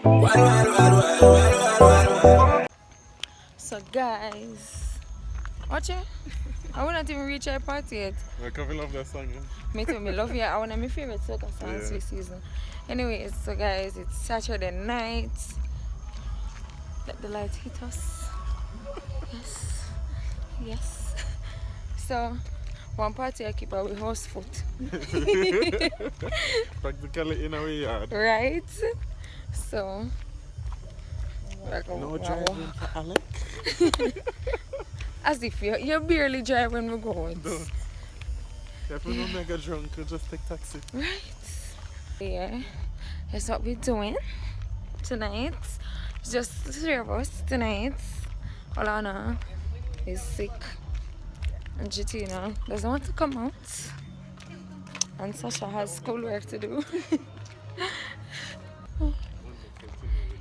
So guys, watch it. I will not even reach our party yet. I can't love that song. Me too, me love you. One of my favorite soca songs this season. Anyways, so guys, it's Saturday night. Let the lights hit us. Yes. Yes. So, one party I keep our house foot. Practically in our yard. Right? So, no driving for Alec. as if you barely drive when we go out. Don't. If we don't mega drunk, we'll just take taxi. Right? Yeah. That's what we're doing tonight. It's just the three of us tonight. Alana is sick. And Gitina doesn't want to come out. And Sasha has schoolwork to do.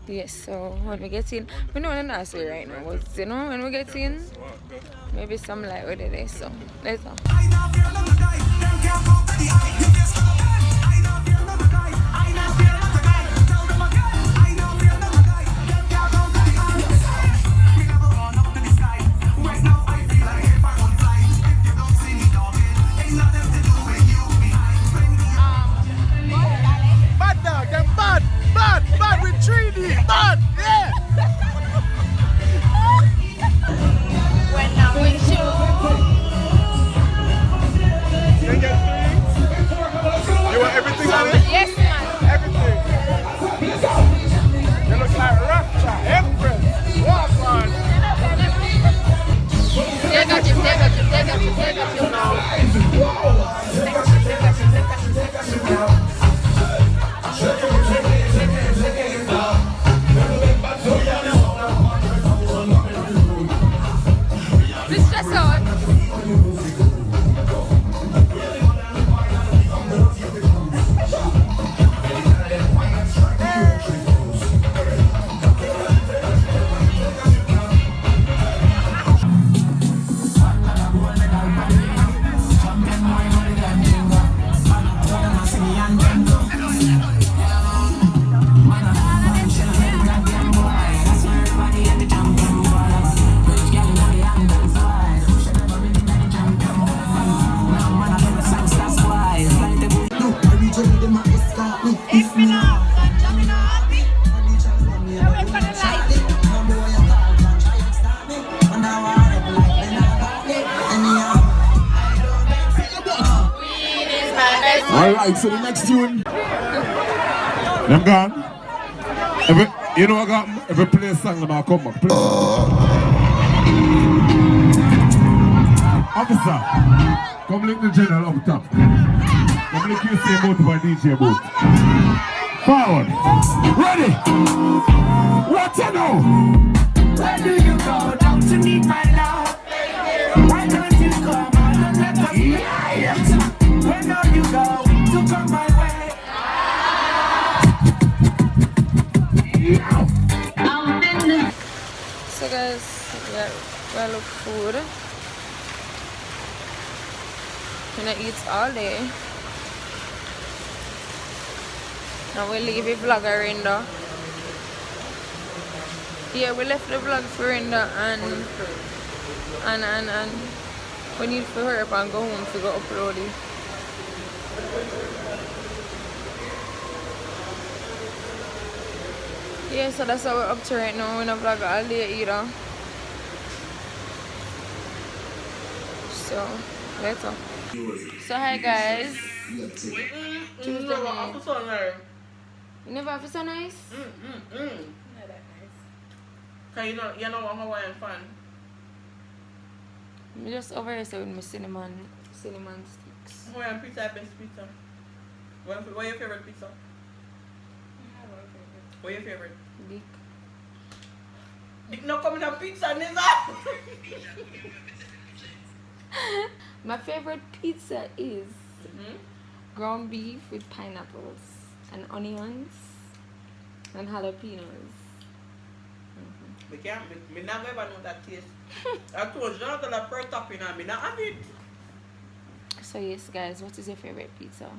Yes, so when we get in, we know the nursery right now, but you know, when we get in, maybe some light with it, so later. Bad dog, them bad with 3D, bad, yeah! When I'm with you. You get 3? You want everything on it? Yes, man. Everything. You look like Rapture, Empress, walk on. They got you now. This stress out. Alright, so the next tune. Them gone. You know what got every play a song and I'll come back. Officer, come link the general up top. Come link you say boat by DJ boat. Forward. Ready? What you know? Where do you go down to meet my love? Why don't you come on and let us Where do you go to come my way? So guys, we're look food. Gonna eat all day. Now we leave the vlogger in there. Yeah, we left the vlog for Rinda and we need to hurry up and go home to go upload it. Yeah, so that's how we're up to right now. We're not vlog all day either. So, later. So hi guys. Tuesday night. You never have so nice? Cause you know I'm a Hawaiian fan. I'm just over here with my cinnamon sticks. Hawaiian pizza, best pizza. What's your favorite pizza? What's your favorite? Dick. Dick no coming on pizza, Nisa. My favorite pizza is ground beef with pineapples and onions and jalapenos. Me never ever know that taste. I told you not that per topping and me not have it. So yes guys, what is your favorite pizza?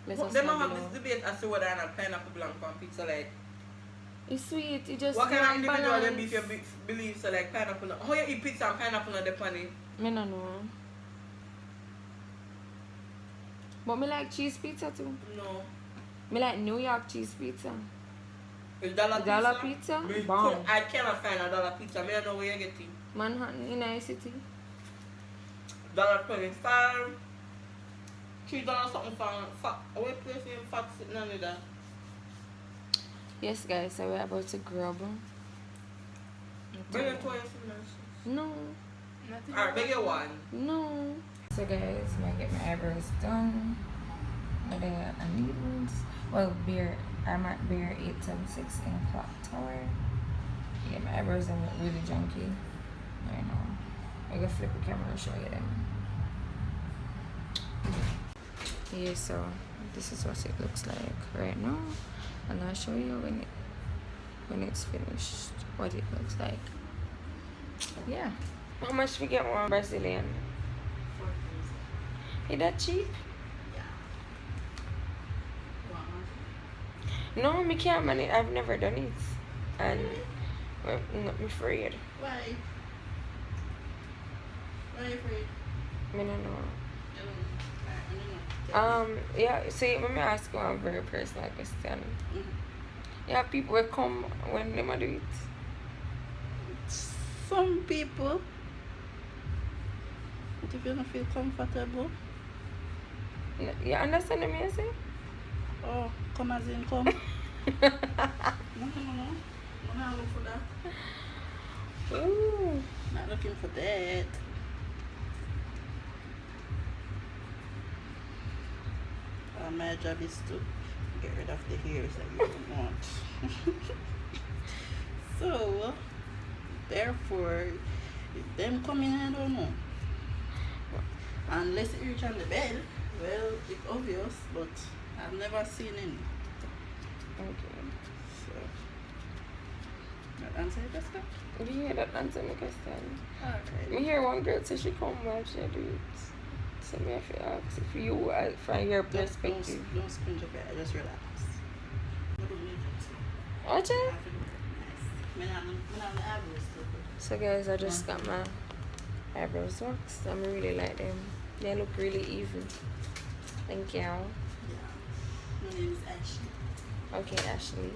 Let us Them know have below. this debate as to whether or not pineapple belong on pizza like It's sweet. It just what kind of individual balance. them beef you believe so like pineapple? How you eat pizza and pineapple on the pan? Me no know. But me like cheese pizza too. No. Me like New York cheese pizza. Is dollar Pizza? Me Bomb. I cannot find a dollar pizza. I don't know where you get it. Manhattan in a city. $25. $3 something for what place in fat sitting on that? Yes guys, so we're about to grub. Bring it to us. No. Alright, make it one. No. So guys, I get my eyebrows done. But I need well I'm at Beer 876 in Clock Tower. Yeah, my eyebrows are really junky right now. I gotta flip the camera and show you them. Yeah, so this is what it looks like right now, and I'll show you when it's finished what it looks like. Yeah. How much we get one Brazilian? 4,000. Is that cheap? Yeah. No, me can't manage. I've never done it, and I'm afraid. Why? Why are you afraid? I don't know. Yeah, see, let me ask you a very personal question. You have people who come when they do it? Some people, but if you don't feel comfortable. You understand what I say? Oh, come as in come. No. I'm not looking for that. Ooh. Not looking for that. My job is to get rid of the hairs that you don't want. So, therefore, if them come in, I don't know. Unless it reach on the bed, well, it's obvious, but I've never seen any. Okay. So, that answer your question? Yeah, that answer my question. Alright. Me hear one girl say she come back, she do it. So me have to ask if you, from your perspective. Don't squint your bed, just relax. Okay. So guys, I just got my eyebrows waxed. I really like them. They look really even. Thank you. Yeah. My name is Ashley. Okay, Ashley.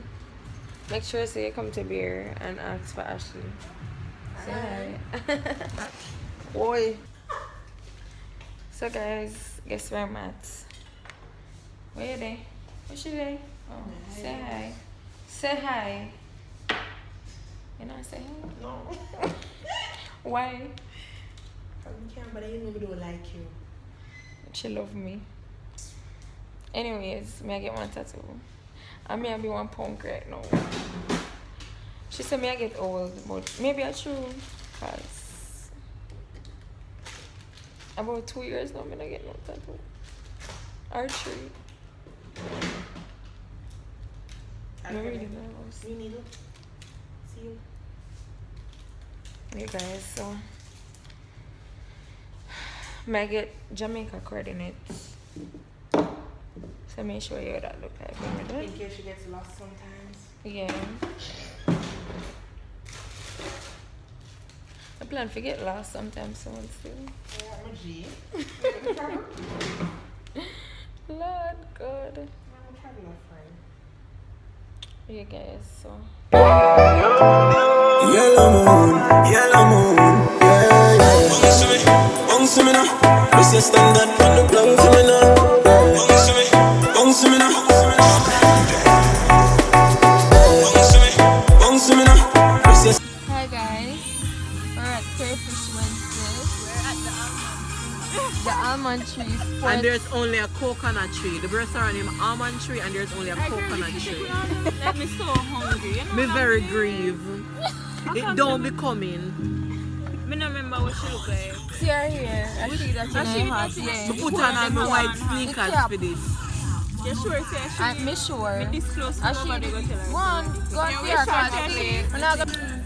Make sure you come to Beer and ask for Ashley. Say hi. Boy. So guys, guess where I'm at? Where you there? Where she there? Oh, say hi. Say hi. You not say hi? No. Why? You can't, but I even don't like you. She love me. Anyways, may I get one tattoo? I may be one punk right now. She said may I get old, but maybe I true. Cause about 2 years now, I'm gonna get no tattoo. Or 3. I'm really nervous. Me needle. See you. Hey guys, so may I get Jamaica coordinates? So make sure you what that look like when we're In done. case she gets lost sometimes. Yeah. I plan to get lost sometimes soon still. Yeah, I'm a G. Lord God. I'm having a friend. You guys, so Yellow moon, yeah, yeah. Bounce to me now, press your standard from the ground to me now. Bounce to me now, bounce to me now, press your. hi guys. We're at Crayfish Wednesday. We're at The almond tree. And there's only a coconut tree. The restaurant named Almond Tree, and there's only a coconut tree. Let me so hungry. You know Me very grieve. It don't be coming. me not remember what she look like. See her here. I see that you hot. Yeah. Me put on my white sneakers for this. You sure say she Me sure. this close to I should nobody go tell her. one go Yeah, see we her shot cause Ashley.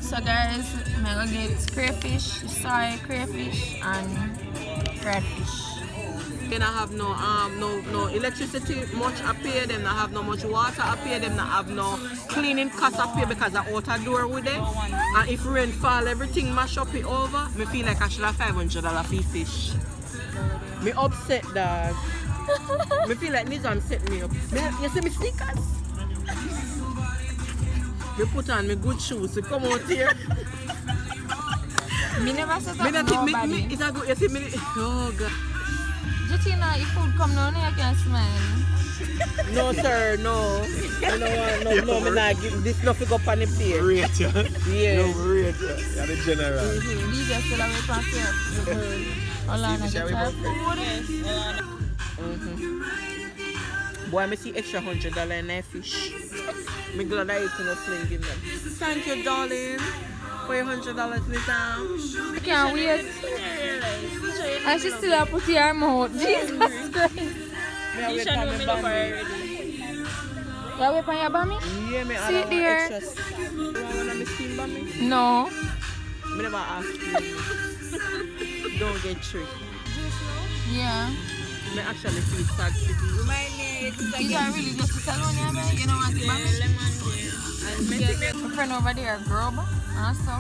so guys, I'm gonna get crayfish, soy crayfish and fried fish. They not have no electricity much up here, them not have no much water up here, them not have no cleaning cost up here because the outer door with them. And if rain fall, everything mash up it over. Me feel like I should have $500 fee fish. Me upset, dog. Me feel like Nizam set me up. You see me sneakers? Me put on my good shoes to come out here. Me never set Me up not nobody. it's a good, you see me, oh God. Jutina, if food come down, you can smile. No sir, no. I don't want, no, me not give this nothing up on the plate. Rate ya. Yeah. No, rate ya. You're the general. DJ still away from here. Alana, get her food. Boy, I see extra $100 in that fish. Me glad I eat no flinging them. Thank you, darling, for your $100, Nizam. I can't wait. And she still have put in her mouth. Jesus Christ. You should know me love her already. You wait on your bummy? Yeah, me See it there? extra. You want me steam by me? No. Me never ask you. Don't get tricked. Yeah. Me actually feel sad to be. Remind me, These are really just the salon, yeah, babe? You know what the bummy? lemon there. And My friend over there, grub. Also.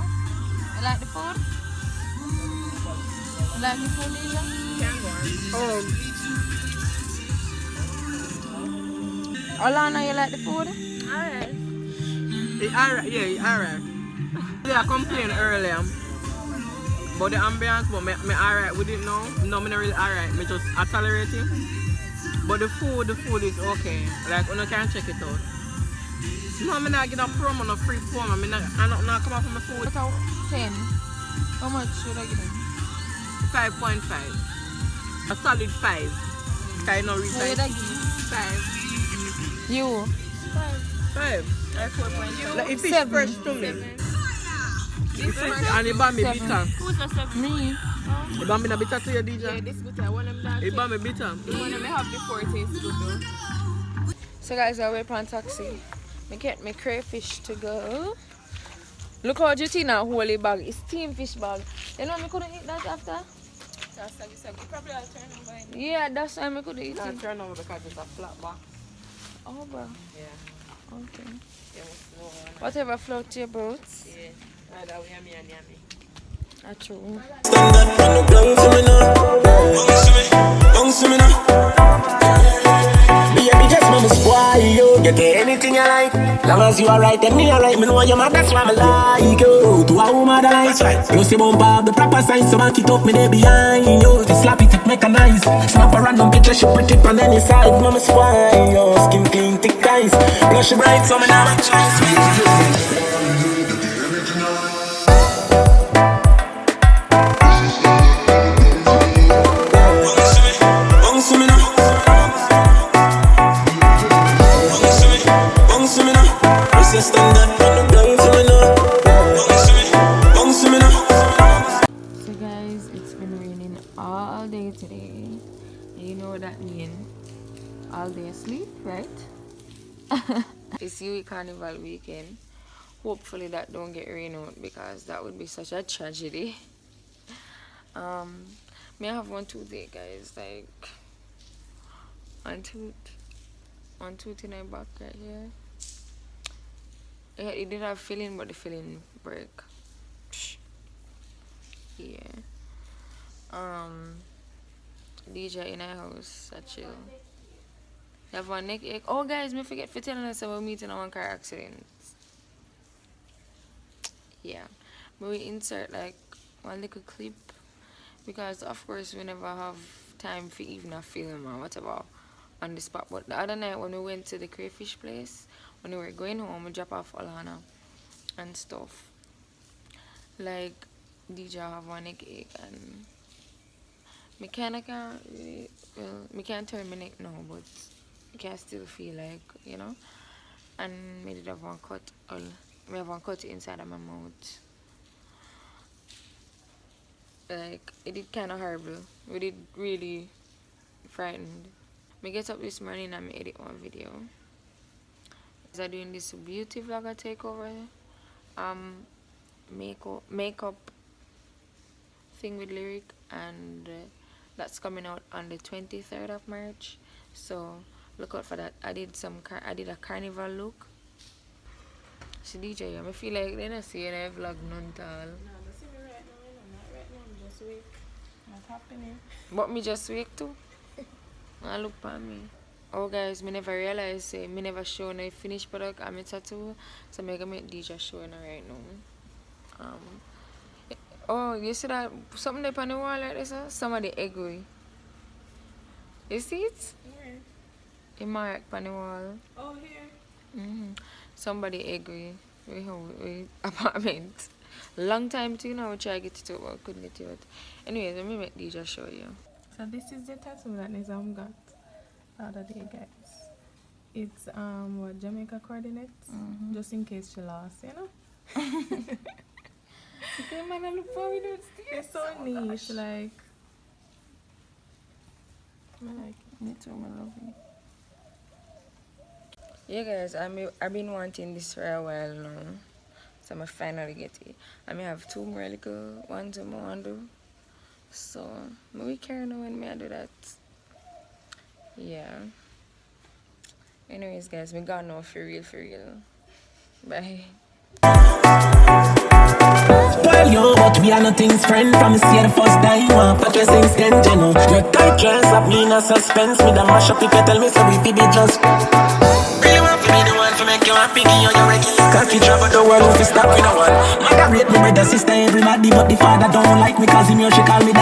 You like the food? You like the food, Lisa? Alana, you like the food? alright. Alright, yeah, alright. I complained earlier about the ambience, but me alright with it now. No, me not really alright. Me just tolerate it. But the food is okay. Like, you can check it out. No, me not get a promo, no free promo. I not come up from my food. What out 10? How much should I give him? 5.5. A solid 5. Can you not reach What would I give? 5? You? 5. Or 4.2. Like, if it's 7. fresh to me. And it bought me 7. bitter. Who's the 7? Me? It bought me the bitter to you, DJ. Yeah, this good. I want them that. It bought me bitter. The one that me have before tastes good though. So guys, I wait for a taxi. I get my crayfish to go. Look how Jutina holy bag. It's steam fish bag. You know I couldn't eat that after? That's like you probably have turned over in. Yeah, that's why I couldn't eat Can't it. turn over because it's a flat box. Oh, bro. Yeah. Okay. Yeah, no one. Whatever float your boat. Yeah. Either way, yummy and yummy. That's true. Stand up on the ground for me now. Bounce to me now. Baby, just mama spoil you. You get anything you like. Long as you are right, then me alright. Me know you're mad, that's why me like you. To a woman that likes. Plus you bump up the proper signs, so back it up me there behind you. To slap it, make a nice. Snap a random picture, she pretty on any side. Mama spoil you. Skin clean, thick eyes. Blush bright, so me now my choice. So guys, it's been raining all day today. And you know what that means? All day asleep, right? It's UE Carnival weekend. Hopefully that don't get rain out because that would be such a tragedy. May I have one toothache, guys, like one tooth in my back right here. It did have filling, but the filling break. Yeah. DJ in our house, I chill. You have one neck ache. Oh guys, me forget to tell us about meeting on one car accident. Yeah. But we insert like one little clip because of course we never have time for even a film or whatever on the spot. But the other night when we went to the crayfish place, when we were going home, we drop off Alana and stuff. Like DJ have one neck ache and me kinda can't really, well, me can't turn my neck now, but I can still feel like, you know. And me did have one cut, me have one cut inside of my mouth. Like it did kinda horrible. We did really frightened. Me get up this morning and me edit one video. I'm doing this beauty vlogger takeover makeup thing with lyric, and that's coming out on the 23rd of March. So look out for that. I did a carnival look. StyDija, I feel like they don't see it in vlog none at all. No, but see me right now, you know, not right now, I'm just weak. What's happening? But me just wake too. I look for me. Oh guys, me never realize me never show no finished product on my tattoo. So I'm gonna make Dija show it right now. Oh, you see that something up on the wall like this? Some of the egg. You see it? Where? The mark on the wall. Oh, here. Somebody agree with apartment. Long time too now, try to get it out, but couldn't get it out. Anyways, let me make Dija show you. So this is the tattoo that Nizam got the other day, guys. It's what, Jamaica coordinates, just in case she lost, you know. Okay, man, I look forward to it. It's so niche, like. I like it. Me too, I love it. Yeah, guys, I've been wanting this for a while now, so I'm finally get it. I may have 2 more little ones I want to do, so we care now when I do that. Yeah. Anyways, guys, we gone now for real. Bye. Spoil you, but we are nothing's friend. From see the first time, but you since then, you know. Your tight dress up me in a suspense. Me the mash up if you tell me so we be just. Really want to be the one to make you happy, give you your regular. Cocky travel the world, if you stop with no one. Mother rate me brother, sister, everybody, but the father don't like me cause him here she call me